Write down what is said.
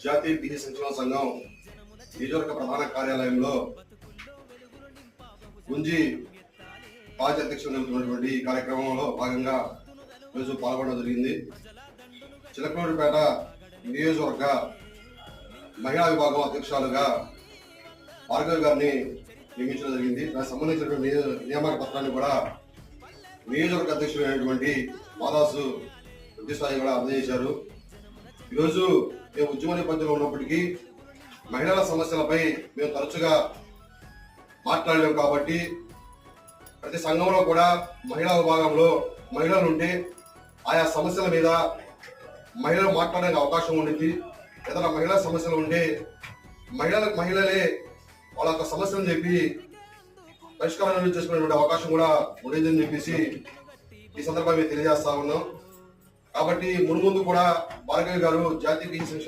జాతీయ బీసీ సంక్షేమ సంఘం నియోజకవర్గ ప్రధాన కార్యాలయంలో గుంజి పార్టీ అధ్యక్షుడు జరుగుతున్నటువంటి ఈ కార్యక్రమంలో భాగంగా ఈరోజు పాల్గొనడం జరిగింది. చిలకలూరిపేట నియోజకవర్గ మహిళా విభాగం అధ్యక్షులుగా భార్గవి గారిని నియమించడం జరిగింది. దానికి సంబంధించినటువంటి నియామక పత్రాన్ని కూడా నియోజకవర్గ అధ్యక్షుడు అయినటువంటి మాదాసు వృద్ధిస్థాయి కూడా అందజేశారు. ఈరోజు మేము ఉద్యమ నేపథ్యంలో ఉన్నప్పటికీ మహిళల సమస్యలపై మేము తరచుగా మాట్లాడలేము కాబట్టి ప్రతి సంఘంలో కూడా మహిళా విభాగంలో మహిళలు ఉంటే ఆయా సమస్యల మీద మహిళలు మాట్లాడడానికి అవకాశం ఉండింది. ఏదైనా మహిళా సమస్యలు ఉంటే మహిళలే వాళ్ళ యొక్క సమస్యలను చెప్పి పరిష్కారం చేసుకునేటువంటి అవకాశం కూడా ఉండేదని చెప్పేసి ఈ సందర్భంగా తెలియజేస్తా ఉన్నాం. కాబట్టి మున్ముందు కూడా భార్గవి గారు జాతీయ బీసీ సంక్షేమ